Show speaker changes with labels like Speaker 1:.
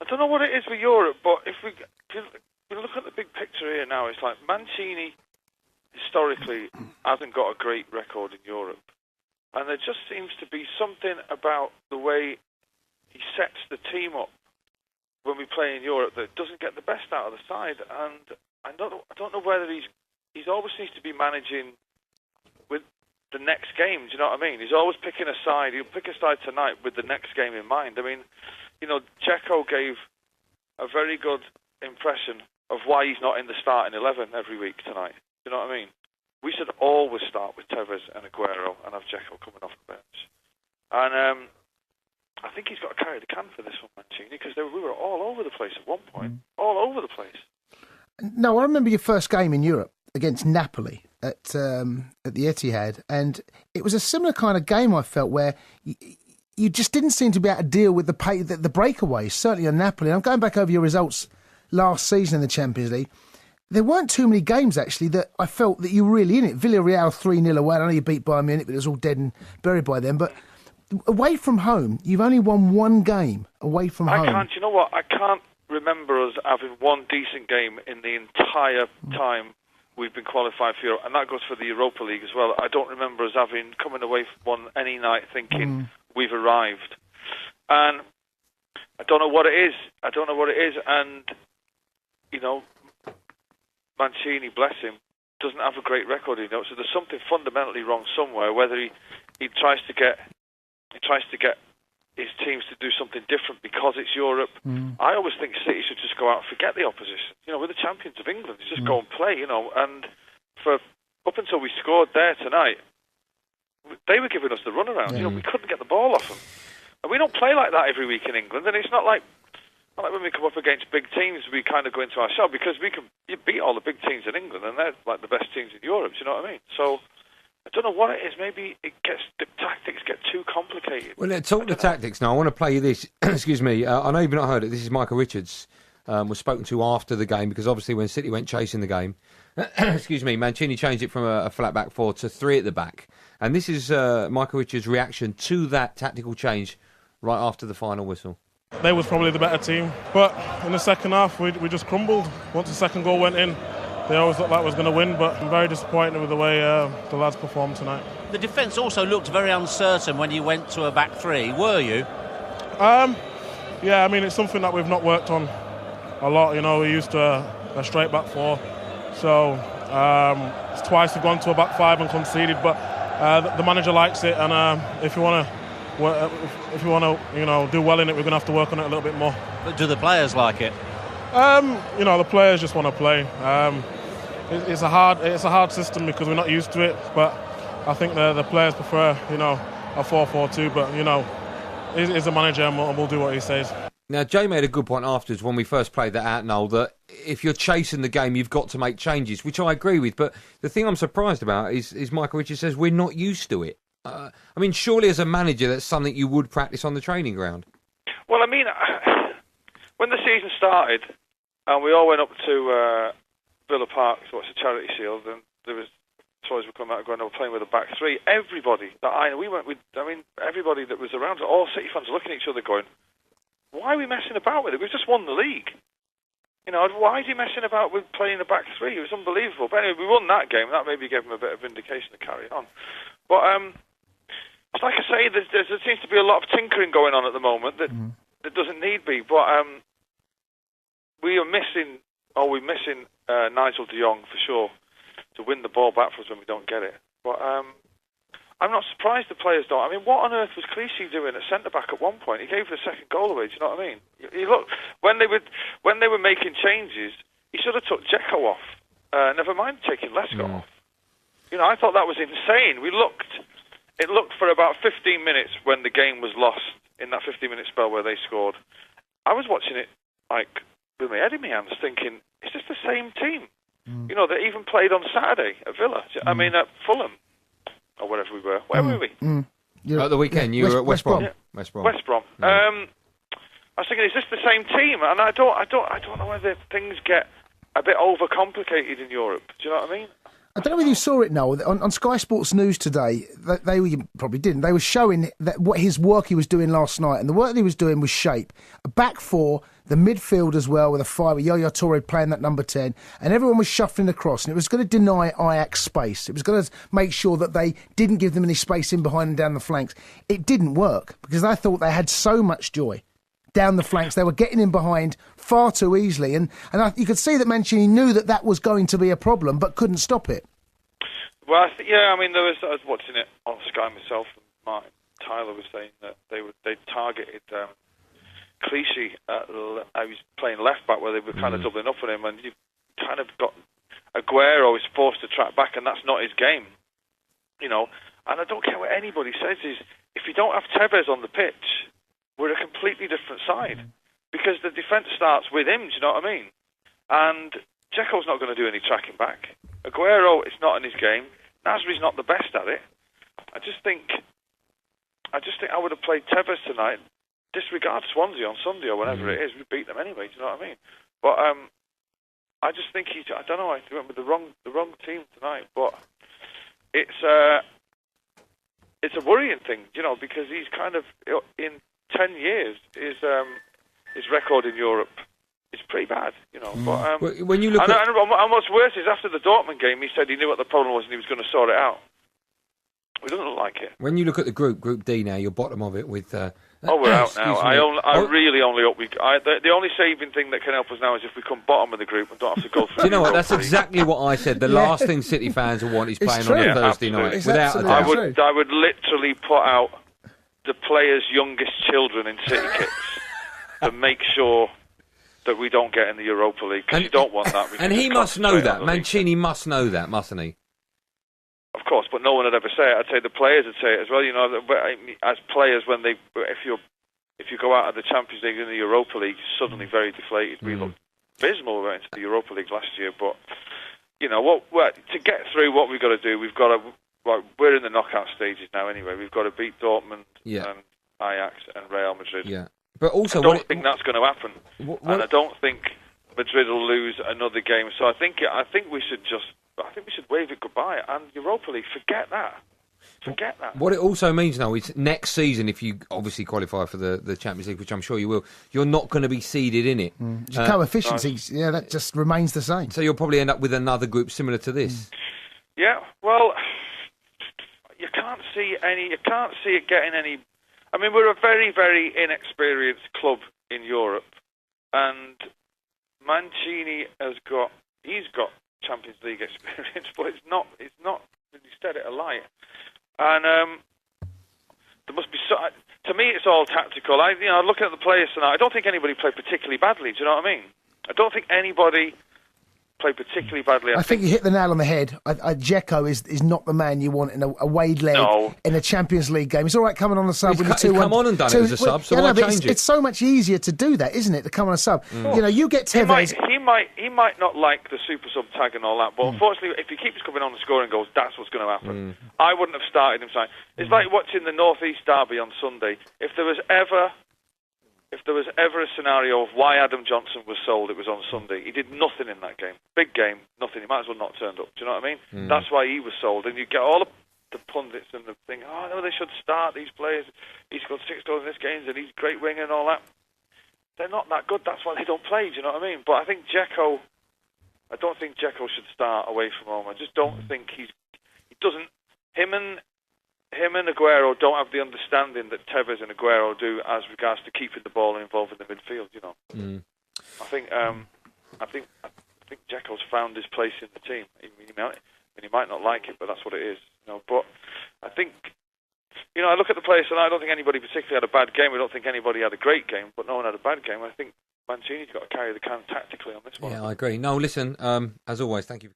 Speaker 1: I don't know what it is with Europe, but if we look at the big picture here now, it's like Mancini historically hasn't got a great record in Europe. And there just seems to be something about the way he sets the team up when we play in Europe that doesn't get the best out of the side. And I don't know whether he's always seems to be managing with the next game. Do you know what I mean? He's always picking a side. He'll pick a side tonight with the next game in mind. I mean, Checo gave a very good impression of why he's not in the starting 11 every week tonight. Do you know what I mean? We should always start with Tevez and Aguero and have Checo coming off the bench. And I think he's got to carry the can for this one, Mancini, because we were all over the place at one point. All over the place.
Speaker 2: No, I remember your first game in Europe against Napoli at the Etihad, and it was a similar kind of game, I felt, where you just didn't seem to be able to deal with the breakaways, certainly on Napoli. And I'm going back over your results last season in the Champions League. There weren't too many games, actually, that I felt that you were really in it. Villarreal 3-0 away. I know you beat Bayern Munich, but it was all dead and buried by then. But away from home, you've only won one game away from home.
Speaker 1: You know what? I can't remember us having one decent game in the entire time we've been qualified for Europe. And that goes for the Europa League as well. I don't remember us coming away from one any night thinking we've arrived. And I don't know what it is. And, Mancini, bless him, doesn't have a great record, so there's something fundamentally wrong somewhere. Whether he tries to get his teams to do something different because it's Europe. I always think City should just go out and forget the opposition. We're the champions of England. Just go and play, and up until we scored there tonight, they were giving us the runaround. We couldn't get the ball off them, and we don't play like that every week in England. And it's not like when we come up against big teams, we kind of go into our shell, because you beat all the big teams in England, and they're like the best teams in Europe. Do you know what I mean? So I don't know what it is. Maybe the tactics get too complicated.
Speaker 3: Well, let's talk the tactics now. I want to play you this. Excuse me. I know you've not heard it. This is Michael Richards. Was spoken to after the game, because obviously when City went chasing the game, excuse me, Mancini changed it from a flat back 4 to 3 at the back. And this is Michael Richards' reaction to that tactical change right after the final whistle.
Speaker 4: They was probably the better team, but in the second half we just crumbled. Once the second goal went in, they always looked like we was going to win, but I'm very disappointed with the way the lads performed tonight.
Speaker 5: The defence also looked very uncertain when you went to a back 3, were you?
Speaker 4: Yeah, I mean, it's something that we've not worked on a lot. We're used to a straight back 4, so it's twice we've gone to a back 5 and conceded, but the manager likes it, and if you want to do well in it, we're going to have to work on it a little bit more.
Speaker 5: But do the players like it?
Speaker 4: The players just want to play. It's a hard system because we're not used to it, but I think the players prefer, a 4-4-2, but, he's a manager and we'll do what he says.
Speaker 3: Now, Jay made a good point afterwards when we first played that out, Noel, that if you're chasing the game, you've got to make changes, which I agree with. But the thing I'm surprised about is Michael Richards says we're not used to it. Surely as a manager, that's something you would practice on the training ground.
Speaker 1: Well, when the season started, and we all went up to Villa Park to watch the Charity Shield, and there was toys were coming out and going, we're playing with a back 3. Everybody that we went with, everybody that was around, all City fans were looking at each other going, why are we messing about with it? We've just won the league. Why is he messing about with playing a back 3? It was unbelievable. But anyway, we won that game. That maybe gave him a bit of vindication to carry on. But it's like I say, there seems to be a lot of tinkering going on at the moment that doesn't need be. But we're missing Nigel de Jong for sure to win the ball back for us when we don't get it. But I'm not surprised the players don't. What on earth was Clichy doing at centre back at one point? He gave the second goal away. Do you know what I mean? He looked when they were making changes, he should have took Dzeko off. Never mind taking Lesko off. I thought that was insane. It looked for about 15 minutes when the game was lost in that 15-minute spell where they scored. I was watching it with my head in my hands, thinking, is this the same team? That even played on Saturday at Villa. At Fulham. Or wherever we were. Where were we?
Speaker 3: At the weekend, you were at West Brom.
Speaker 1: Yeah.
Speaker 3: West Brom.
Speaker 1: Yeah. I was thinking, is this the same team? And I don't know whether things get a bit overcomplicated in Europe. Do you know what I mean?
Speaker 2: I don't know whether you saw it, Noel. On Sky Sports News today, you probably didn't. They were showing that what his work he was doing last night, and the work that he was doing was shape. A back four, the midfield as well, with a five, with Yaya Toure playing that number 10, and everyone was shuffling across, and it was going to deny Ajax space. It was going to make sure that they didn't give them any space in behind and down the flanks. It didn't work, because I thought they had so much joy down the flanks. They were getting in behind far too easily, and you could see that Mancini knew that was going to be a problem, but couldn't stop it.
Speaker 1: Well, I mean, I was watching it on Sky myself, and Tyler was saying that they targeted Clichy. I was playing left back where they were kind of doubling up on him, and you kind of got Aguero is forced to track back, and that's not his game, you know. And I don't care what anybody says, is if you don't have Tevez on the pitch, we're a completely different side, because the defence starts with him. Do you know what I mean? And Dzeko's not going to do any tracking back. Aguero, it's not in his game. Nasri's not the best at it. I just think I would have played Tevez tonight. Disregard Swansea on Sunday or whenever it is. We beat them anyway. Do you know what I mean? But I just think I don't know. I went with the wrong team tonight. But it's a worrying thing, you know, because he's kind of in 10 years his record in Europe is pretty bad, you know. But
Speaker 3: when you look
Speaker 1: and what's worse is after the Dortmund game, he said he knew what the problem was and he was going to sort it out. It doesn't look like it.
Speaker 3: When you look at the Group D now, you're bottom of it with.
Speaker 1: We're out now. I really only hope the only saving thing that can help us now is if we come bottom of the group and don't have to go through.
Speaker 3: Do you know what? That's exactly what I said. The last thing City fans will want is playing on a Thursday night.
Speaker 2: It's
Speaker 3: without a doubt.
Speaker 1: I would literally put out the players' youngest children in City kits to make sure that we don't get in the Europa League, because you don't want that.
Speaker 3: And he must know that. Mancini must know that, mustn't he?
Speaker 1: Of course, but no one would ever say it. I'd say the players would say it as well. You know, as players, if you go out of the Champions League and the Europa League, you're suddenly very deflated. We looked abysmal when we went into the Europa League last year, but you know to get through, what we've got to do, we're in the knockout stages now anyway. We've got to beat Dortmund and Ajax and Real Madrid.
Speaker 3: Yeah. But also,
Speaker 1: I don't think that's going to happen, and I don't think Madrid will lose another game. So I think we should wave it goodbye. And Europa League, forget that.
Speaker 3: What it also means now is next season, if you obviously qualify for the Champions League, which I'm sure you will, you're not going to be seeded in it.
Speaker 2: Coefficients, that just remains the same.
Speaker 3: So you'll probably end up with another group similar to this.
Speaker 1: Yeah, well, you can't see it getting any. I mean, we're a very, very inexperienced club in Europe, and Mancini he's got Champions League experience, but it's not. Instead, it a lie. And there must be. To me, it's all tactical. Looking at the players tonight, I don't think anybody played particularly badly. Do you know what I mean? I don't think anybody played particularly badly.
Speaker 2: I think you hit the nail on the head. Dzeko is not the man you want in a away leg in a Champions League game. It's all right coming on the sub with the 2-1.
Speaker 3: He's come on and done it as a sub, so why change it?
Speaker 2: It's so much easier to do that, isn't it, to come on a sub? You know, you get Tevez.
Speaker 1: He might not like the super sub tag and all that, but unfortunately, if he keeps coming on and scoring goals, that's what's going to happen. I wouldn't have started him. It's like watching the North East derby on Sunday. If there was ever a scenario of why Adam Johnson was sold, it was on Sunday. He did nothing in that game. Big game, nothing. He might as well not turned up. Do you know what I mean? That's why he was sold. And you get all the pundits and the thing, oh, no, they should start these players. He's got 6 goals in this game and he's a great winger and all that. They're not that good. That's why they don't play. Do you know what I mean? But I don't think Dzeko should start away from home. I just don't think him and Aguero don't have the understanding that Tevez and Aguero do as regards to keeping the ball involved in the midfield. You know, I think Dzeko's found his place in the team. He might not like it, but that's what it is. You know, but I think, you know, I look at the players and I don't think anybody particularly had a bad game. I don't think anybody had a great game, but no one had a bad game. I think Mancini's got to carry the can tactically on this one.
Speaker 3: Yeah, I agree. No, listen, as always, thank you.